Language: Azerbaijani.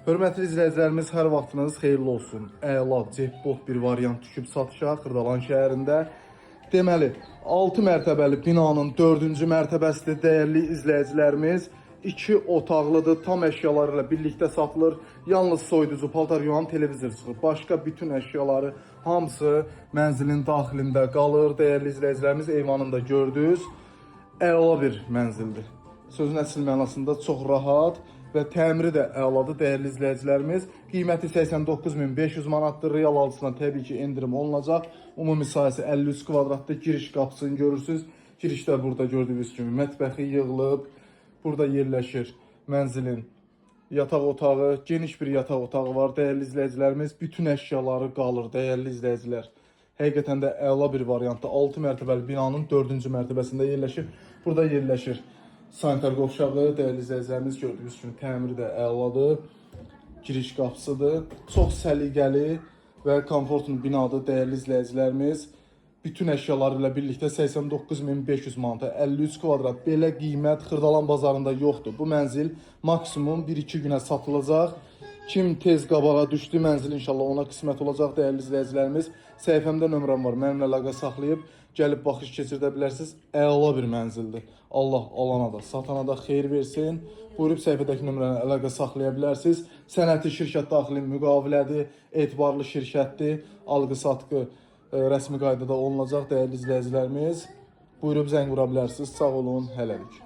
Hörmətli izləyicilərimiz, hər vaxtınız xeyirli olsun. Əla, cehbot bir variant düşüb satışa Xırdalan şəhərində. Deməli, 6 mərtəbəli binanın 4-cü mərtəbəsidir dəyərli izləyicilərimiz. 2 otaqlıdır, tam əşyalarıyla birlikdə satılır. Yalnız soyuducu, paltar yuvan, televizor çıxır. Başqa bütün əşyaları hamısı mənzilin daxilində qalır. Dəyərli izləyicilərimiz, eyvanında gördünüz. Əla bir mənzildir. Sözün əsl mənasında çox rahat və təmiri də əladır dəyərli izləyicilərimiz. Qiyməti 89.500 manatdır. Real alıcısına təbii ki endirim olunacaq. Ümumi sahəsi 53 kvadratdır. Giriş qapısını görürsünüz. Girişdə burada gördüyünüz kimi mətbəxi yığılıb. Burada yerləşir mənzilin yataq otağı. Geniş bir yataq otağı var dəyərli izləyicilərimiz. Bütün əşyaları qalır dəyərli izləyicilər. Həqiqətən də əla bir variantdır. 6 mərtəbəli binanın 4-cü mərtəbəsində yerləşir. Burada yerləşir sanitar qovşağı, dəyərli izləyicilərimiz gördüyünüz kimi təmiri də əladır. Giriş qapısıdır. Çox səliqəli və komfortlu binadır dəyərli izləyicilərimiz. Bütün əşyaları ilə birlikdə 89.500 manata, 53 kvadrat. Belə qiymət Xırdalan bazarında yoxdur. Bu mənzil maksimum 1-2 günə satılacaq. Kim tez qabağa düşdü, mənzil inşallah ona qismət olacaq dəyərli izləyicilərimiz. Səhifəmdə nömrəm var, mənimlə əlaqə saxlayıb gəlib baxış keçirdə bilərsiniz. Əla bir mənzildir. Allah alana da, satana da xeyir versin. Buyurub səhifədəki nömrəni əlaqə saxlaya bilərsiniz. Sənəti şirkət daxili müqavilədir, etibarlı şirkətdir. Alqı-satqı rəsmi qaydada olunacaq dəyərli izləyicilərimiz. Buyurub zəng vura bilərsiniz. Sağ olun, hələlik.